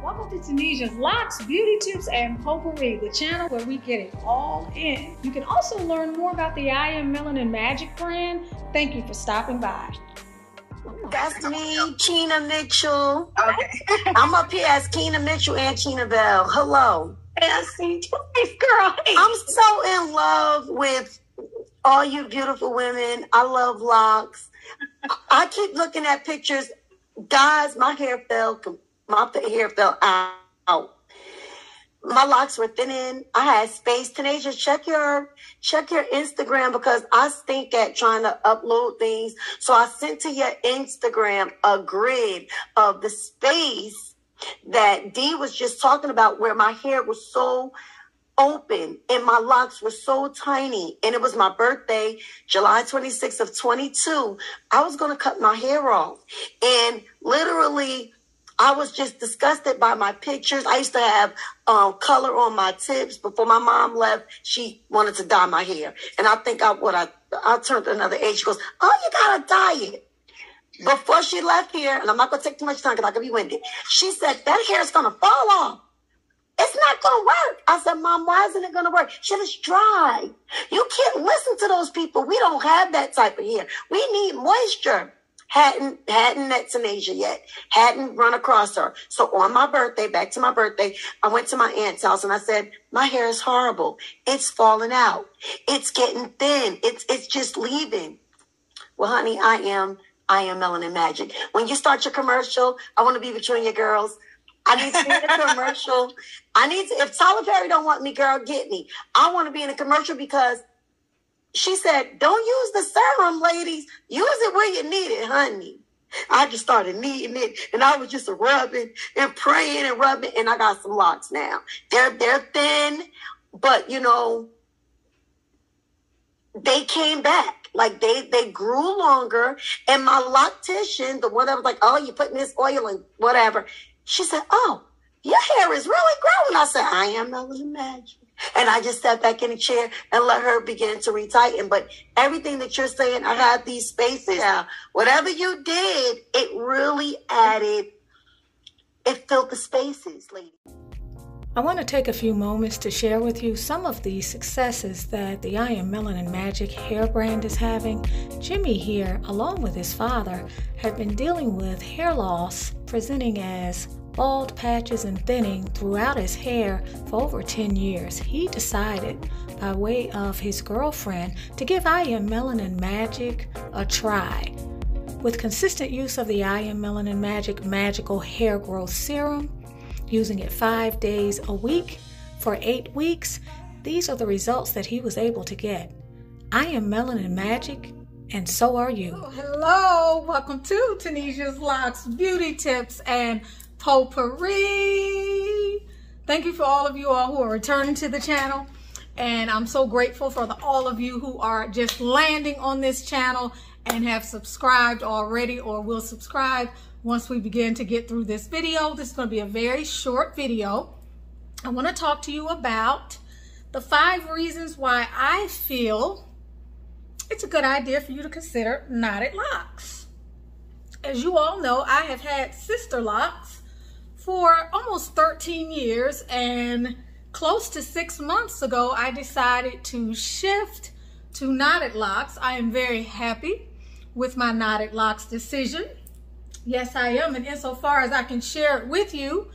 Welcome to Tunisia's Locs, Beauty Tips, and Potpourri, the channel where we get it all in. You can also learn more about the I Am Melanin Magic brand. Thank you for stopping by. That's me, China Mitchell. Okay. I'm up here as Keena Mitchell and China Bell. Hello. I see you, girl. I'm so in love with all you beautiful women. I love locks. I keep looking at pictures. Guys, my hair fell out. My locks were thinning. I had space. Tunisia, check your Instagram because I stink at trying to upload things. So I sent to your Instagram a grid of the space that Dee was just talking about, where my hair was so open and my locks were so tiny. And it was my birthday, July 26th of 22. I was going to cut my hair off. And literally, I was just disgusted by my pictures. I used to have color on my tips. Before my mom left, she wanted to dye my hair. And I think I turned another age. She goes, "Oh, you got to dye it." Before she left here, and I'm not going to take too much time because I could be winded, she said, "That hair is going to fall off. It's not going to work." I said, "Mom, why isn't it going to work?" She said, "It's dry. You can't listen to those people. We don't have that type of hair. We need moisture." Hadn't met Tunisia yet. Hadn't run across her. So on my birthday, back to my birthday, I went to my aunt's house and I said, "My hair is horrible. It's falling out. It's getting thin. It's just leaving." Well, honey, I am Melanin Magic. When you start your commercial, I want to be with you and your girls. I need to be in a commercial. If Tyler Perry don't want me, girl, get me. I want to be in a commercial because she said, "Don't use the serum, ladies. Use it where you need it, honey." I just started needing it, and I was just rubbing and praying and rubbing, and I got some locks now. They're thin, but, you know, they came back. Like, they grew longer, and my loctician, the one that was like, "Oh, you're putting this oil and whatever," she said, "Oh, your hair is really growing." I said, "I am Melanin Magic." And I just sat back in the chair and let her begin to retighten. But everything that you're saying, I had these spaces. Now, whatever you did, it really added, it filled the spaces, lady. I want to take a few moments to share with you some of the successes that the I Am Melanin Magic hair brand is having. Jimmy here, along with his father, have been dealing with hair loss presenting as bald patches and thinning throughout his hair for over 10 years. He decided, by way of his girlfriend, to give I Am Melanin Magic a try. With consistent use of the I Am Melanin Magic Magical Hair Growth Serum, using it 5 days a week for 8 weeks, these are the results that he was able to get. I am Melanin Magic, and so are you. Hello, welcome to Tunisia's Locs, Beauty Tips, and Potpourri. Thank you for all of you all who are returning to the channel, and I'm so grateful for all of you who are just landing on this channel and have subscribed already or will subscribe once we begin to get through this video. This is going to be a very short video. I want to talk to you about the 5 reasons why I feel it's a good idea for you to consider knotted locks. As you all know, I have had Sisterlocks for almost 13 years, and close to 6 months ago, I decided to shift to knotted locks. I am very happy with my knotted locks decision. Yes, I am, and insofar as I can share it with you,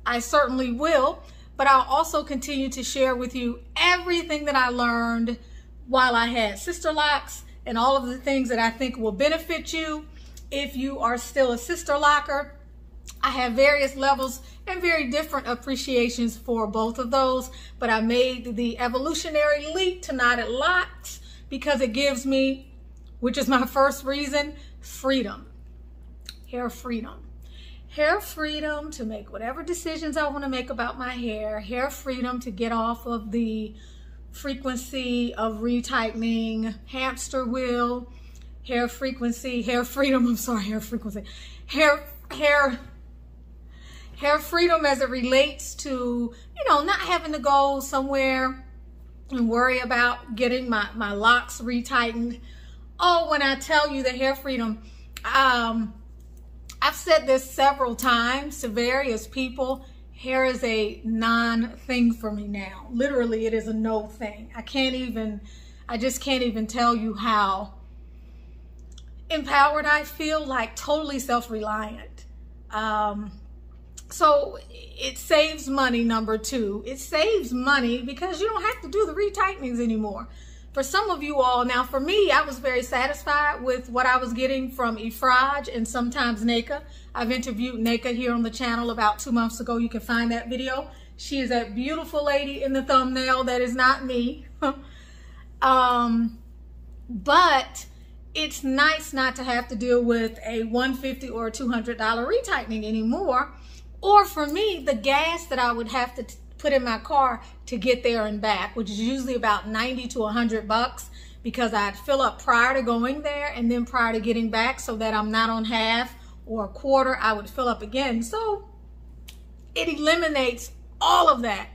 I certainly will, but I'll also continue to share with you everything that I learned while I had Sisterlocks and all of the things that I think will benefit you if you are still a Sisterlocker. I have various levels and very different appreciations for both of those, but I made the evolutionary leap to knotted locks because it gives me, which is my first reason, freedom. Hair freedom. Hair freedom to make whatever decisions I want to make about my hair. Hair freedom to get off of the frequency of retightening hamster wheel. Hair freedom, hair freedom as it relates to, you know, not having to go somewhere and worry about getting my locks retightened. Oh, when I tell you the hair freedom, I've said this several times to various people. hair is a non-thing for me now. Literally, it is a no thing. I just can't even tell you how empowered I feel, like totally self-reliant. So it saves money, number two. It saves money because you don't have to do the retightenings anymore. For some of you all, now for me, I was very satisfied with what I was getting from Ifraj and sometimes Neka. I've interviewed Neka here on the channel about 2 months ago. You can find that video. She is that beautiful lady in the thumbnail. That is not me. But it's nice not to have to deal with a $150 or $200 retightening anymore. Or for me, the gas that I would have to put in my car to get there and back, which is usually about 90 to 100 bucks, because I'd fill up prior to going there and then prior to getting back, so that I'm not on half or a quarter, I would fill up again. So it eliminates all of that,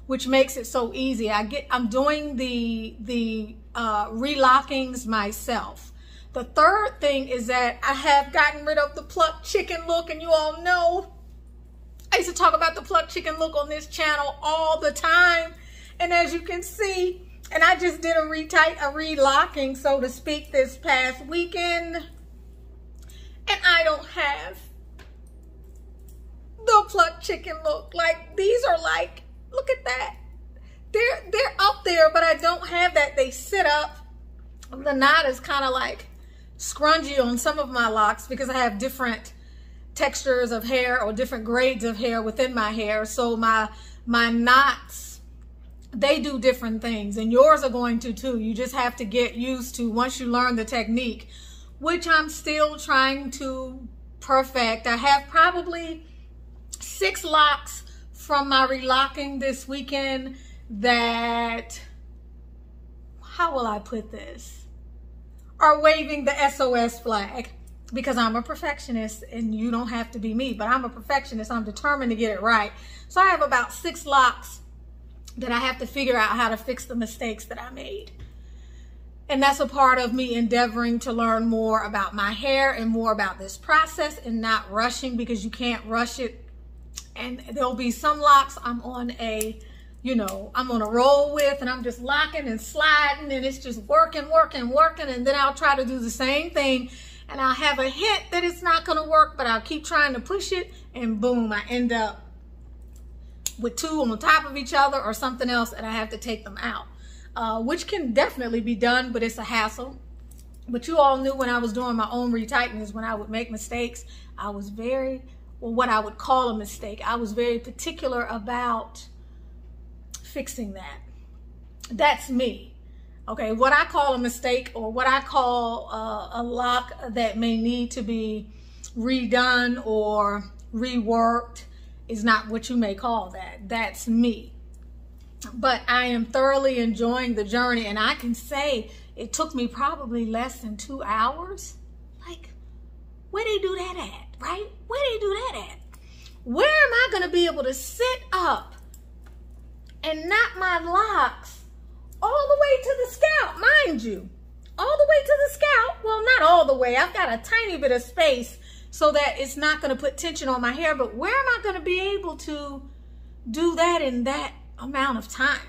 which makes it so easy. I'm doing the relockings myself. The third thing is that I have gotten rid of the plucked chicken look, and you all know I used to talk about the plucked chicken look on this channel all the time. And as you can see, and I just did a relocking, so to speak, this past weekend. And I don't have the plucked chicken look. Like, these are like, look at that. They're up there, but I don't have that. They sit up. The knot is kind of like scrungy on some of my locks because I have different textures of hair or different grades of hair within my hair. So my knots, they do different things, and yours are going to too. You just have to get used to, once you learn the technique, which I'm still trying to perfect. I have probably 6 locks from my relocking this weekend that, how will I put this, are waving the SOS flag. Because I'm a perfectionist, and you don't have to be me, but I'm a perfectionist. I'm determined to get it right. So I have about 6 locks that I have to figure out how to fix the mistakes that I made. And that's a part of me endeavoring to learn more about my hair and more about this process and not rushing, because you can't rush it. And there'll be some locks I'm on a roll with, and I'm just locking and sliding, and it's just working. And then I'll try to do the same thing, and I'll have a hint that it's not going to work, but I'll keep trying to push it, and boom, I end up with 2 on top of each other or something else, and I have to take them out, which can definitely be done, but it's a hassle. But you all knew when I was doing my own retightenings, when I would make mistakes, I was very, well, what I would call a mistake, I was very particular about fixing that. That's me. Okay, what I call a mistake, or what I call a lock that may need to be redone or reworked, is not what you may call that. That's me. But I am thoroughly enjoying the journey, and I can say it took me probably less than 2 hours. Like, where they do that at, right? Where they do that at? Where am I going to be able to sit up and knot my locks all the way to the scalp, mind you, all the way to the scalp? Well, not all the way. I've got a tiny bit of space so that it's not going to put tension on my hair. But where am I going to be able to do that in that amount of time?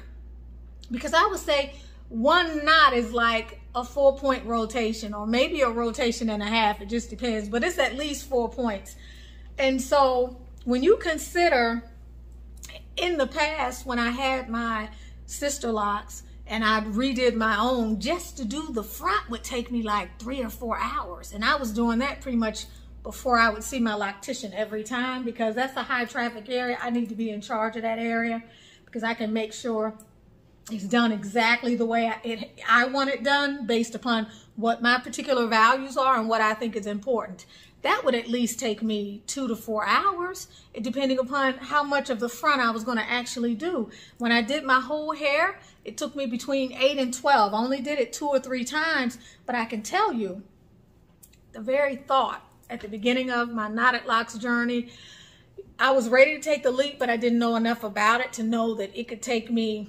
Because I would say 1 knot is like a 4-point rotation, or maybe a rotation and a half. It just depends, but it's at least 4 points. And so when you consider, in the past, when I had my Sisterlocks, and I redid my own, just to do the front would take me like 3 or 4 hours. And I was doing that pretty much before I would see my loctician every time, because that's a high traffic area. I need to be in charge of that area, because I can make sure it's done exactly the way I want it done, based upon what my particular values are and what I think is important. That would at least take me 2 to 4 hours, depending upon how much of the front I was going to actually do. When I did my whole hair, it took me between 8 and 12. I only did it 2 or 3 times, but I can tell you, the very thought at the beginning of my knotted locks journey, I was ready to take the leap, but I didn't know enough about it to know that it could take me,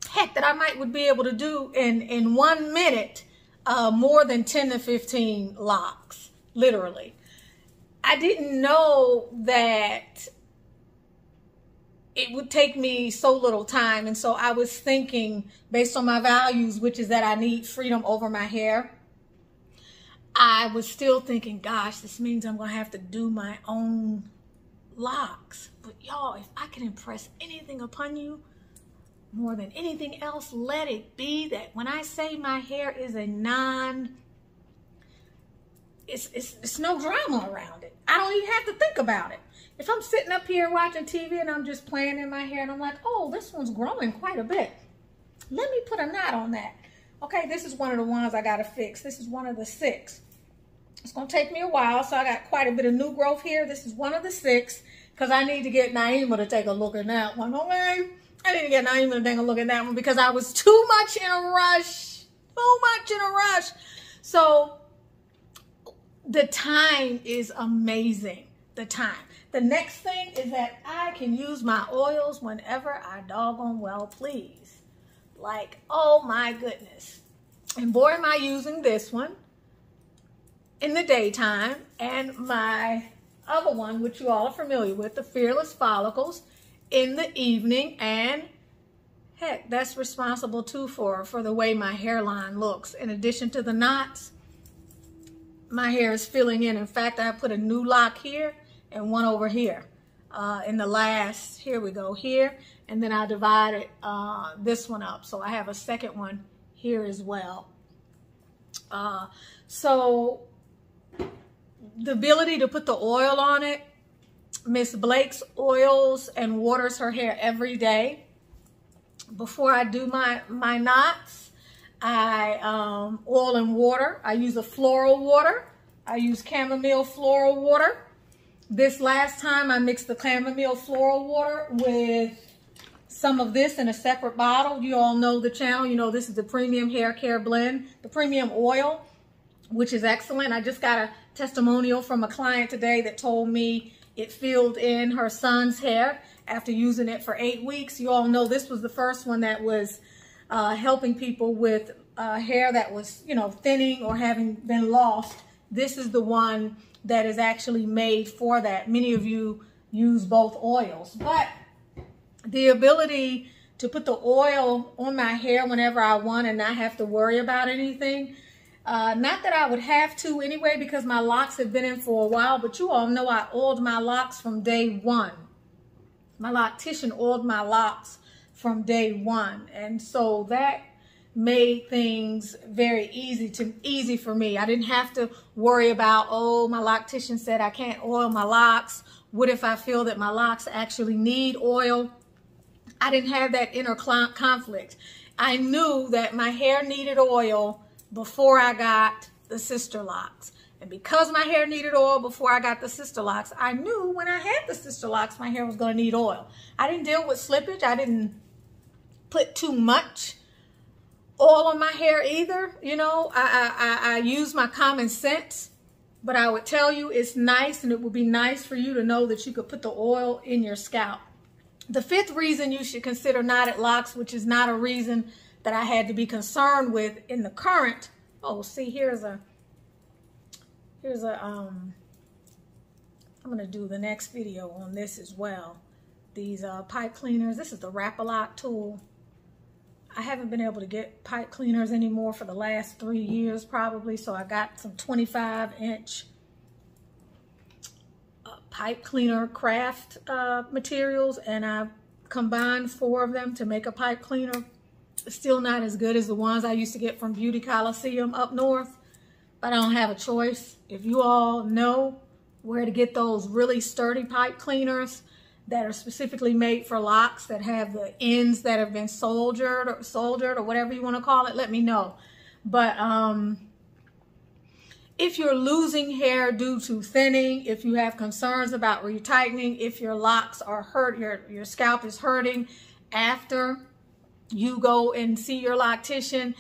heck, that I would be able to do in 1 minute more than 10 to 15 locks, literally. I didn't know that it would take me so little time. And so I was thinking, based on my values, which is that I need freedom over my hair, I was still thinking, gosh, this means I'm going to have to do my own locks. But y'all, if I can impress anything upon you, more than anything else, let it be that when I say my hair is a it's no drama around it. I don't even have to think about it. If I'm sitting up here watching TV and I'm just playing in my hair and I'm like, oh, this one's growing quite a bit. Let me put a knot on that. Okay, this is one of the ones I got to fix. This is one of the 6. It's going to take me a while, so I got quite a bit of new growth here. This is one of the 6 because I need to get Naima to take a look at that one. Okay, I need to get Naima to take a look at that one because I was too much in a rush. Too much in a rush. So the time is amazing. The time. The next thing is that I can use my oils whenever I doggone well please. Like, oh my goodness. And boy, am I using this one in the daytime, and my other one, which you all are familiar with, the Fearless Follicles, in the evening. And heck, that's responsible too for the way my hairline looks. In addition to the knots, my hair is filling in. In fact, I put a new lock here and one over here. In the last, here we go, here. And then I divided this one up. So I have a second one here as well. So the ability to put the oil on it, Miss Blake's oils and waters her hair every day. Before I do my knots, I oil and water. I use a floral water. I use chamomile floral water. This last time I mixed the chamomile floral water with some of this in a separate bottle. You all know the channel. You know this is the premium hair care blend, the premium oil, which is excellent. I just got a testimonial from a client today that told me it filled in her son's hair after using it for 8 weeks. You all know this was the first one that was helping people with hair that was, you know, thinning or having been lost. This is the one that is actually made for that. Many of you use both oils, but the ability to put the oil on my hair whenever I want and not have to worry about anything. Not that I would have to anyway, because my locks have been in for a while, but you all know I oiled my locks from day one. My loctician oiled my locks from day one. And so that made things very easy for me. I didn't have to worry about, oh, my loctician said I can't oil my locks. What if I feel that my locks actually need oil? I didn't have that inner conflict. I knew that my hair needed oil before I got the Sisterlocks. And because my hair needed oil before I got the Sisterlocks, I knew when I had the Sisterlocks, my hair was going to need oil. I didn't deal with slippage. I didn't put too much oil on my hair either. You know, I use my common sense, but I would tell you it's nice, and it would be nice for you to know that you could put the oil in your scalp. The 5th reason you should consider knotted locks, which is not a reason that I had to be concerned with in the current. Oh, see, I'm going to do the next video on this as well. These pipe cleaners. This is the Wrap-A-Lock tool. I haven't been able to get pipe cleaners anymore for the last 3 years probably, so I got some 25-inch pipe cleaner craft materials, and I combined 4 of them to make a pipe cleaner. It's still not as good as the ones I used to get from Beauty Coliseum up north, but I don't have a choice. If you all know where to get those really sturdy pipe cleaners that are specifically made for locks, that have the ends that have been soldered or whatever you want to call it, let me know. But if you're losing hair due to thinning, if you have concerns about retightening, if your locks are hurt, your scalp is hurting after you go and see your loctician,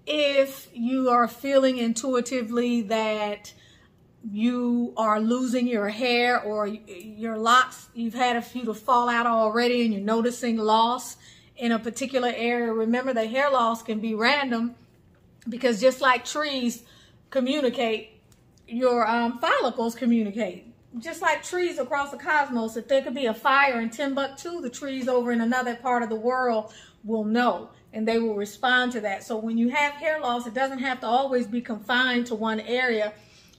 if you are feeling intuitively that you are losing your hair or your locks, you've had a few to fall out already and you're noticing loss in a particular area, remember the hair loss can be random, because just like trees communicate, your follicles communicate. just like trees across the cosmos, if there could be a fire in Timbuktu, the trees over in another part of the world will know, and they will respond to that. So when you have hair loss, it doesn't have to always be confined to one area.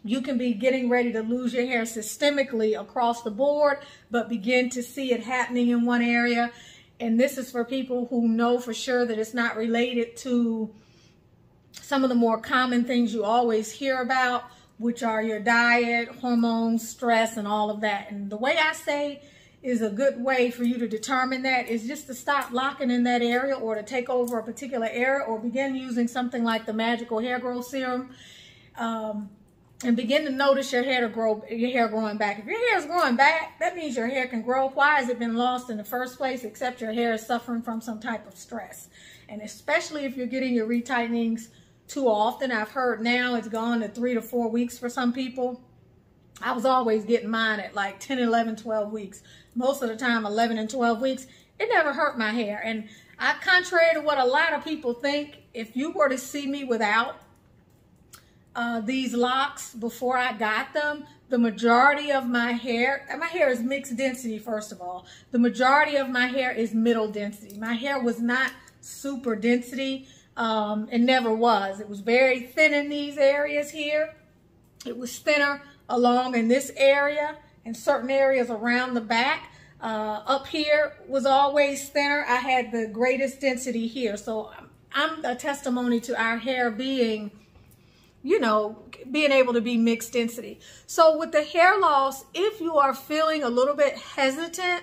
You can be getting ready to lose your hair systemically across the board, but begin to see it happening in one area. And this is for people who know for sure that it's not related to some of the more common things you always hear about, which are your diet, hormones, stress, and all of that. And the way I say is a good way for you to determine that is just to stop locking in that area, or to take over a particular area, or begin using something like the Magical Hair Growth Serum, and begin to notice your hair growing back. If your hair is growing back, that means your hair can grow. Why has it been lost in the first place? Except your hair is suffering from some type of stress. And especially if you're getting your retightenings too often. I've heard now it's gone to 3 to 4 weeks for some people. I was always getting mine at like 10, 11, 12 weeks. Most of the time, 11 and 12 weeks. It never hurt my hair. And contrary to what a lot of people think, if you were to see me without these locks before I got them, the majority of my hair is mixed density, first of all. The majority of my hair is middle density. My hair was not super density. It never was. It was very thin in these areas here. It was thinner along in this area and certain areas around the back. Up here was always thinner. I had the greatest density here. So I'm a testimony to our hair being, you know, being able to be mixed density. So with the hair loss, if you are feeling a little bit hesitant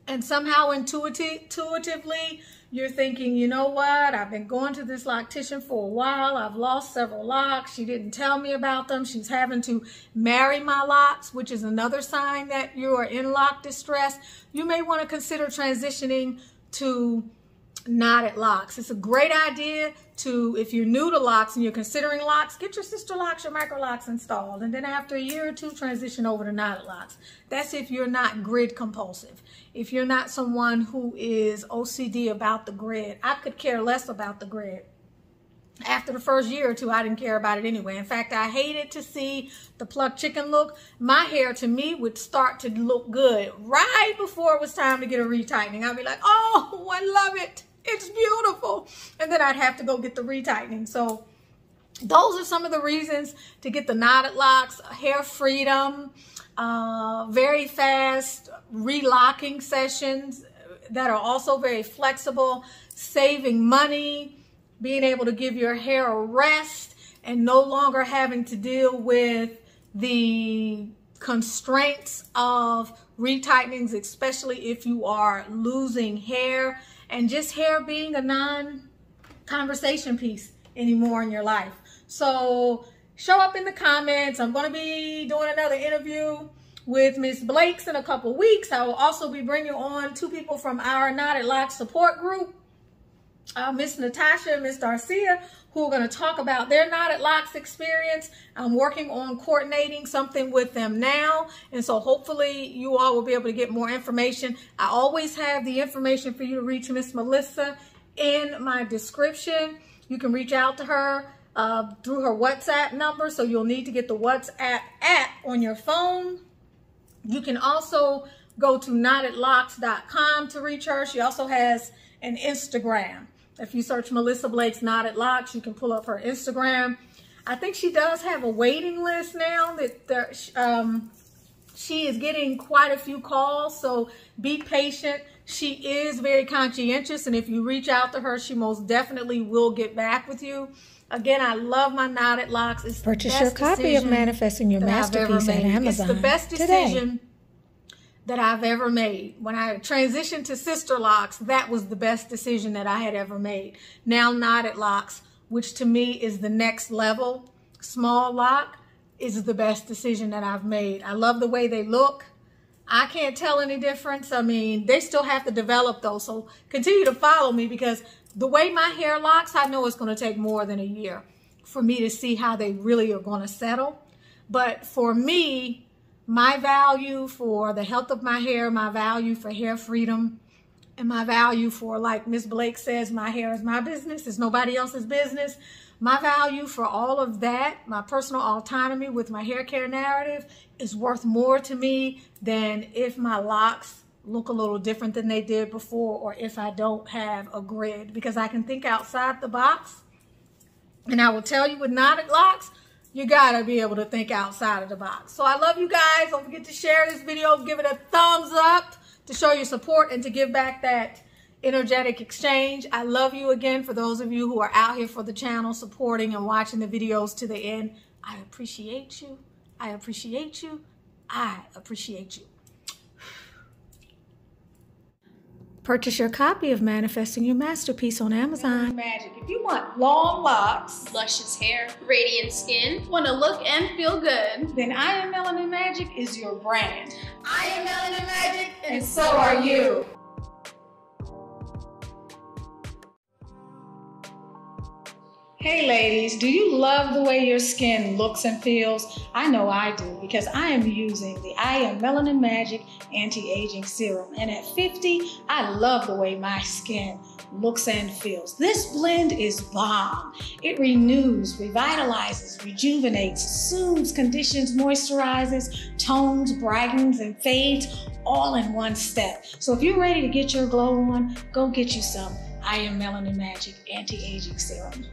and somehow intuitively you're thinking, you know what, I've been going to this loctician for a while. I've lost several locks. She didn't tell me about them. She's having to marry my locks, which is another sign that you are in lock distress. You may want to consider transitioning to knotted locks. It's a great idea to, if you're new to locks and you're considering locks, get your Sisterlocks, your Microlocks installed, and then after a year or two, transition over to knotted locks. That's if you're not grid compulsive. If you're not someone who is OCD about the grid. I could care less about the grid. After the first year or two, I didn't care about it anyway. In fact, I hated to see the plucked chicken look. My hair, to me, would start to look good right before it was time to get a retightening. I'd be like, oh, I love it. It's beautiful. And then I'd have to go get the retightening. So those are some of the reasons to get the knotted locks, hair freedom, very fast relocking sessions that are also very flexible, saving money, being able to give your hair a rest and no longer having to deal with the constraints of retightenings, especially if you are losing hair, and just hair being a non-conversation piece anymore in your life. So show up in the comments. I'm going to be doing another interview with Miss Blakes in a couple weeks. I will also be bringing on 2 people from our Knotted Locks support group, Miss Natasha and Miss Darcia, who are going to talk about their Knotted Locks experience. I'm working on coordinating something with them now, and so hopefully you all will be able to get more information. I always have the information for you to reach Miss Melissa in my description. You can reach out to her through her WhatsApp number, so you'll need to get the WhatsApp app on your phone. You can also go to knottedlocks.com to reach her. She also has an Instagram. If you search Melissa Blake's Knotted Locks, you can pull up her Instagram. I think she does have a waiting list now. She is getting quite a few calls, so be patient. She is very conscientious, and if you reach out to her, she most definitely will get back with you. Again, I love my Knotted Locks. It's Purchase your copy of Manifesting Your Masterpiece at Amazon. It's the best decision that I've ever made. When I transitioned to Sisterlocks, that was the best decision that I had ever made. Now Knotted Locks, which to me is the next level, small lock, is the best decision that I've made. I love the way they look. I can't tell any difference. I mean, they still have to develop those, so continue to follow me, because the way my hair locks, I know it's going to take more than a year for me to see how they really are going to settle. But for me, my value for the health of my hair, my value for hair freedom, and my value for, like Miss Blake says, my hair is my business. It's nobody else's business. My value for all of that, my personal autonomy with my hair care narrative, is worth more to me than if my locks look a little different than they did before, or if I don't have a grid, because I can think outside the box. And I will tell you, with knotted locks, you gotta be able to think outside of the box. So I love you guys. Don't forget to share this video, give it a thumbs up to show your support and to give back that energetic exchange. I love you again. For those of you who are out here for the channel, supporting and watching the videos to the end, I appreciate you. I appreciate you. I appreciate you. Purchase your copy of Manifesting Your Masterpiece on Amazon. Magic. If you want long locks, luscious hair, radiant skin, want to look and feel good, then I Am Melanin Magic is your brand. I Am Melanin Magic, and so are you. Hey ladies, do you love the way your skin looks and feels? I know I do, because I am using the I Am Melanin Magic Anti-Aging Serum. And at 50, I love the way my skin looks and feels. This blend is bomb. It renews, revitalizes, rejuvenates, soothes, conditions, moisturizes, tones, brightens, and fades all in one step. So if you're ready to get your glow on, go get you some I Am Melanin Magic Anti-Aging Serum.